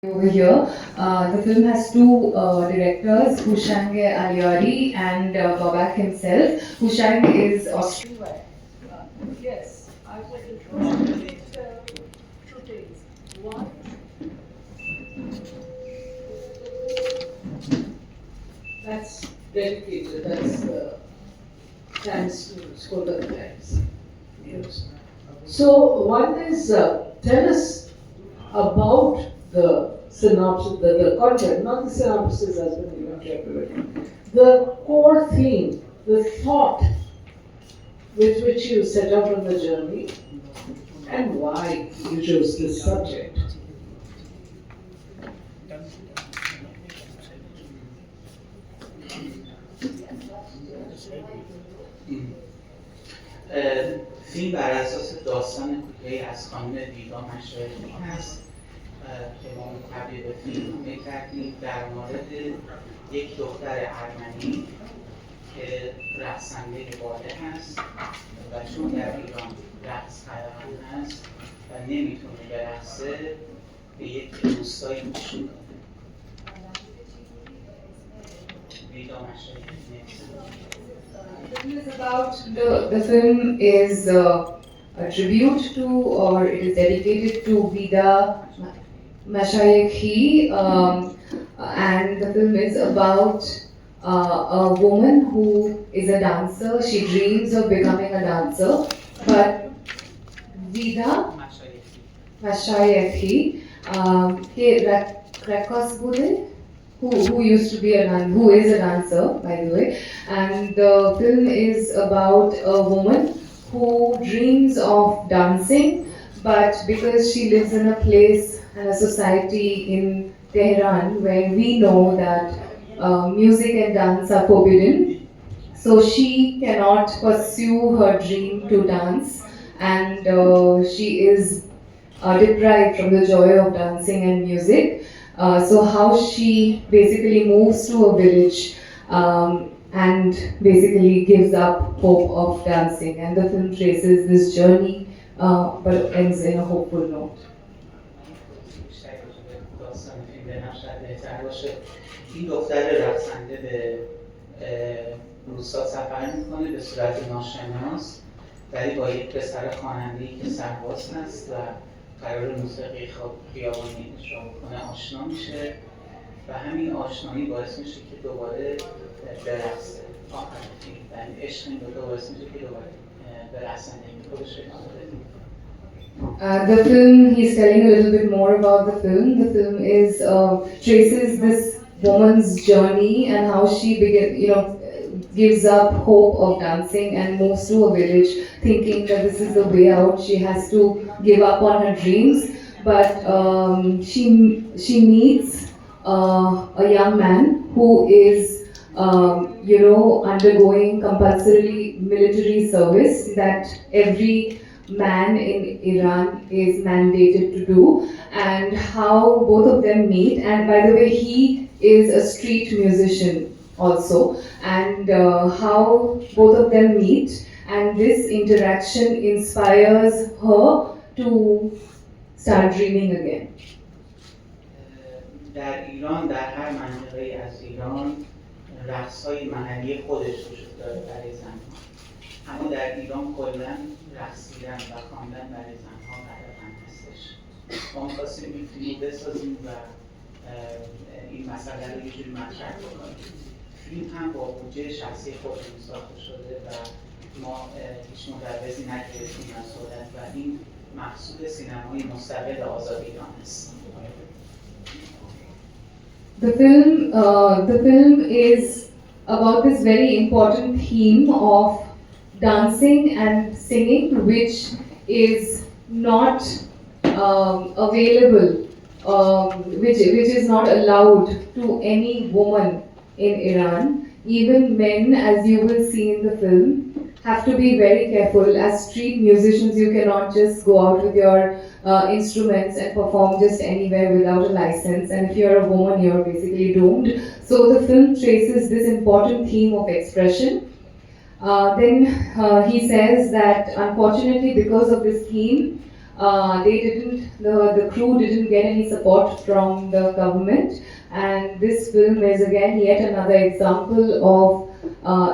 Over here. The film has two directors, Hushang Aliari and Babak himself. Hushang is Austrian. Yes, I would encourage two things. One, that's dedicated, that's thanks to Skoda Times. Yes. So one is tell us about the synopsis, the content, not the synopsis as when you don't care to it. The core theme, the thought with which you set out on the journey, and why you chose this subject. فیلم بر اساس داستان کوتاهی از خانم ویدا مشایخی هست که ما تبدیل به فیلم کردیم در مورد یک دختر ارمنی که رقصنده باله هست و چون در ایران رقص حرام هست و نمیتونه برقصه به یک روستایی گوش میکنه. ویدا مشایخی The film is a tribute to, or it is dedicated to Vida Mashayekhi, and the film is about a woman who is a dancer. She dreams of becoming a dancer, but Vida Mashayekhi, who used to be who is a dancer, by the way, and the film is about a woman who dreams of dancing, but because she lives in a place and a society in Tehran where we know that music and dance are forbidden, so she cannot pursue her dream to dance, and she is deprived from the joy of dancing and music. So how she basically moves to a village and basically gives up hope of dancing, and the film traces this journey but ends in a hopeful note. این دختر رقصنده به روستا سفر میکنه به صورت ناشناس، ولی با یک پسر خواننده‌ای که سرباز هست و قرار موسیقی خیابانی اجرا کنه آشنا میشه و همین آشنایی باعث میشه که دوباره برقصه. آخر فیلم یعنی عشق این دوتا باعث میشه که دوباره برقصنده خودش ادامه بده. The film, he's telling a little bit more about the film. The film is traces this woman's journey and how she gives up hope of dancing and moves to a village thinking that this is the way out. She has to give up on her dreams, but she meets a young man who is undergoing compulsory military service that every man in Iran is mandated to do, and how both of them meet. And by the way, he is a street musician also, and how both of them meet, and this interaction inspires her to start dreaming again. در ایران در هر منطقه از ایران رقص‌های محلی خودش وجود داره برای زن‌ها، اما در ایران کلاً رقصیدن و خواندن برای زن‌ها غیرعام هستش. ما می‌خواستیم این فیلم بسازیم و این مسئله رو یه جوری مطرح بکنیم. فیلم هم با بودجه شخصی خودمون ساخته شده و ما هیچ مدرسی نگرفتیم از دولت و این محصول سینمای مستقل آزاد ایران است. The film is about this very important theme of dancing and singing, which is not available, which is not allowed to any woman in Iran. Even men, as you will see in the film, have to be very careful. As street musicians, you cannot just go out with your instruments and perform just anywhere without a license. And if you're a woman, you're basically doomed. So the film traces this important theme of expression. Then he says that unfortunately, because of this theme, The crew didn't get any support from the government, and this film is again yet another example of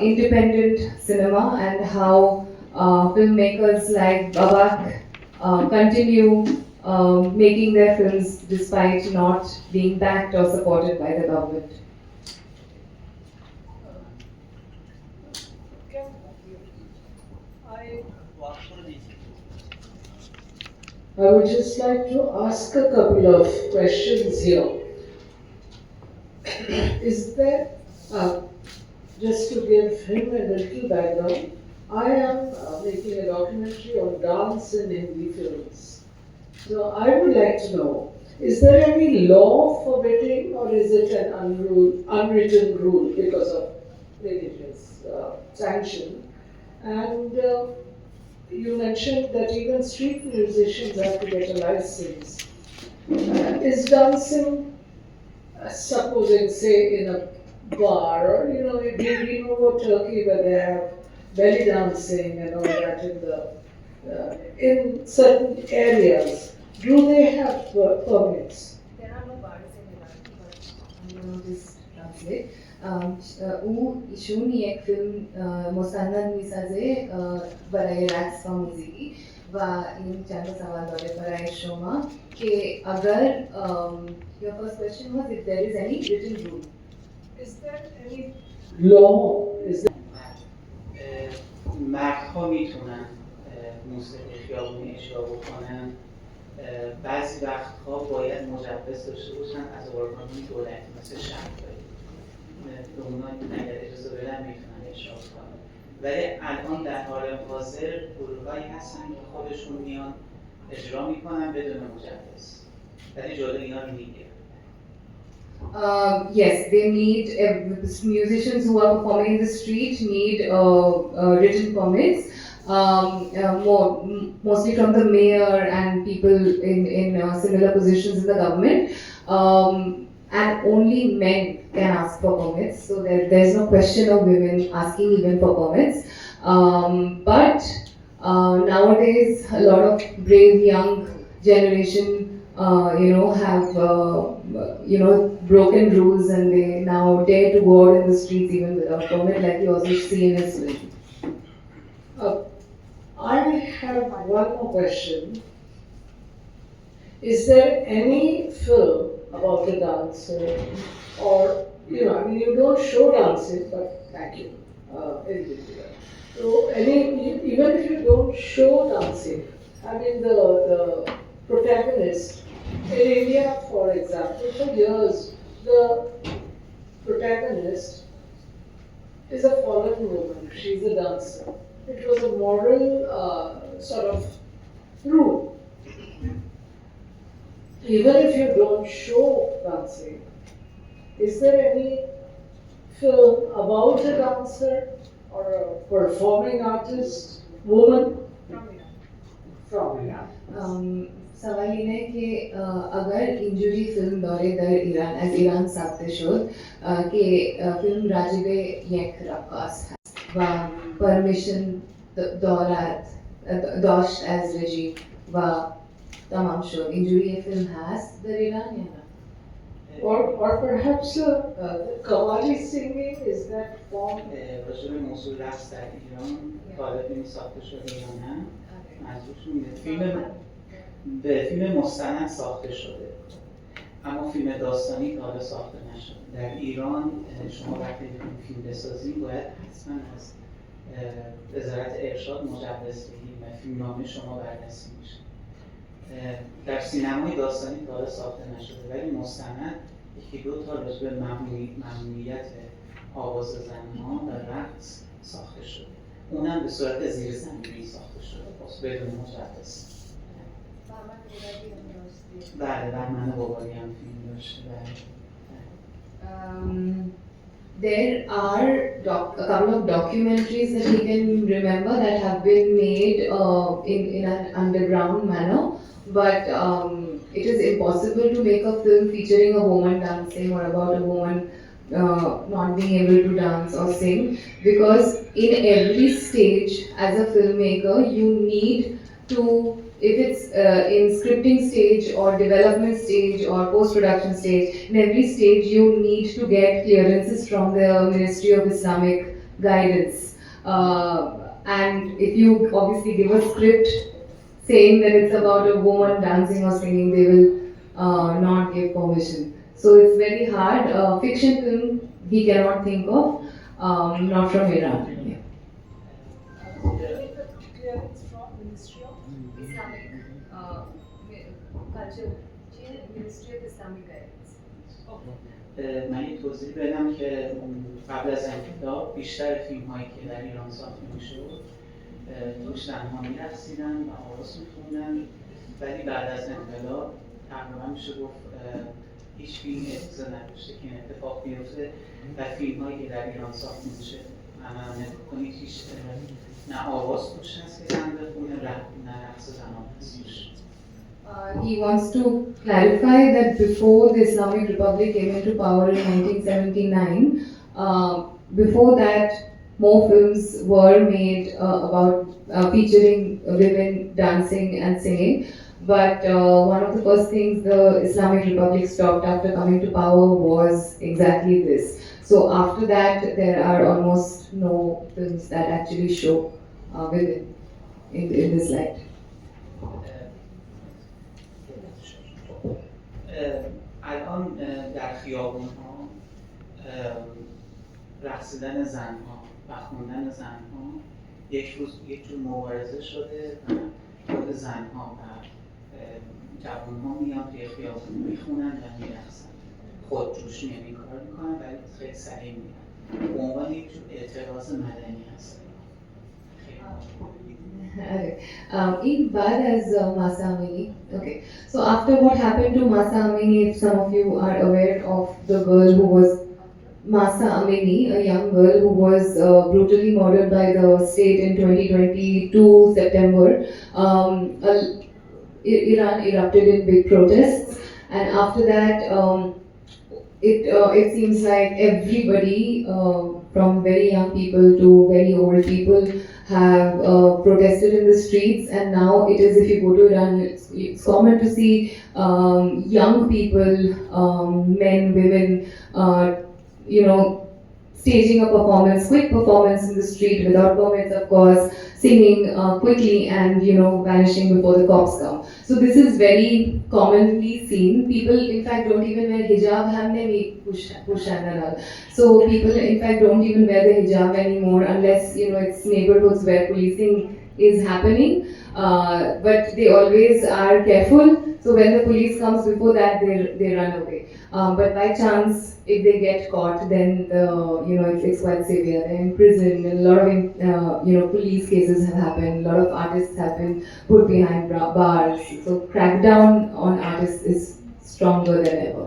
independent cinema and how filmmakers like Babak continue making their films despite not being backed or supported by the government. I I would just like to ask a couple of questions here. Is there, just to give him a little background, I am making a documentary on dance in Hindi films. So I would like to know, is there any law forbidding or is it an unwritten rule because of religious sanction? And you mentioned that even street musicians have to get a license. Is dancing, supposing, say, in a bar, or we know about Turkey where they have belly dancing and all that in certain areas. Do they have permits? There are no bars in Iran, but I'm going to just translate. او ایشون یک فیلم مستند میسازه برای رقص و موسیقی و این چند تا سوال داره برای شما که اگر your first question was if there is any written rule. Is there any law? Is there مردها میتونن موسیقی خیابونی اجرا بکنن. بعضی وقتها باید مجوز داشته باشن از ارگان‌های دولتی مثل شهرداری. به اونا اگر اجازه بدن میتونن اجرا کنن. ولی الان در حال حاضر گروه‌هایی هستن که خودشون میان اجرا میکنن بدون مجوز. ولی جلوی اینا رو میگیرن. Yes, they need musicians who are performing in the street need written permits, mostly from the mayor and people in similar positions in the government, and only men can ask for permits. So there's no question of women asking even for permits. But nowadays, a lot of brave young generation have broken rules and they now dare to go out in the streets even without permit, like you also see in his film. I have one more question. Is there any film about a dancer, or you don't show dancing, but thank you, so even if you don't show dancing, I mean the protagonist in India, for example, for years the protagonist is a foreign woman. She's a dancer. It was a moral sort of rule. Even if you don't show dancing, is there any film about a dancer or a performing artist, woman? From Iran. सवाल اینه که اگر اینجوری فیلم داره در ایران از ایران ساخته شد که فیلم راجع به یک رقاص هست و پرمیشن داشت از رژیم و تمام شد اینجوری یک فیلم هست در ایران یا نه؟ Or perhaps Qawwali singing, is that form? راجع به موضوع رقص در ایران حالا فیلم ساخته شده یا نه؟ منظورشون اینه فیلم مستند ساخته شده اما فیلم داستانی که حالا ساخته نشده. در ایران شما وقتی فیلم بسازید باید حتما از وزارت ارشاد مجوز بگیرید و فیلمنامه شما بررسی میشه. در سینمای داستانی که حالا ساخته نشده ولی مستند یکی دو تا راجع به ممنوعیت آواز زنها و رقص ساخته شده. اونم به صورت زیرزمینی ساخته شده بدون مجوز. بله بهمن بابایی هم فیلم داشته. There are a couple of documentaries that we can remember that have been made in an underground manner, but it is impossible to make a film featuring a woman dancing or about a woman not being able to dance or sing, because in every stage as a filmmaker you need to if it's in scripting stage or development stage or post-production stage, in every stage you need to get clearances from the Ministry of Islamic Guidance. And if you obviously give a script saying that it's about a woman dancing or singing, they will not give permission. So it's very hard. Fiction film we cannot think of, not from Iran. Yeah. With the clearance from Ministry of Islamic culture, Ministry of Islamic Guidance. من یه توضیح بدم که قبل از انقلاب بیشتر فیلم هایی که در ایران ساخته میشد توش زنها میرقصیدن و آواز میخوندن، ولی بعد از انقلاب تقریبا میشه گفت هیچ فیلمی اجازه نداشته که این اتفاق بیفته و فیلم هایی که در ایران ساخته میشه عملا نگاه کنید هیچ نه آواز توش هست که زن بخونه نه رقص زنان هست توش. He wants to clarify that before the Islamic Republic came into power in 1979, before that more films were made about featuring women dancing and singing. But one of the first things the Islamic Republic stopped after coming to power was exactly this. So after that, there are almost no films that actually show women in this light. الان در خیابون ها رقصیدن زن ها و خوندن زن ها یک جور مبارزه شده و خود زن ها و جوان ها میان توی خیابون میخونن و میرقصن، خودجوش میان این کار میکنن ولی خیلی سریع میرن به عنوان یک جور اعتراض مدنی هست. In bad as Masa Amini. Okay, so after what happened to Masa Amini, if some of you are aware of the girl who was Masa Amini, a young girl who was brutally murdered by the state in 2022 September, Iran erupted in big protests, and after that, it seems like everybody, from very young people to very old people, have protested in the streets, and now it is, if you go to Iran, it's common to see young people, men, women, staging a performance, quick performance in the street without permits, of course, singing quickly and vanishing before the cops come. So this is very commonly seen. People, in fact, don't even wear hijab. Hamne bhi pushan and all. So people, in fact, don't even wear the hijab anymore unless it's neighborhoods where policing is happening. But they always are careful. So when the police comes before that, they run away. But by chance, if they get caught, then it's quite severe. They're in prison. And a lot of police cases have happened. A lot of artists have been put behind bars. So crackdown on artists is stronger than ever.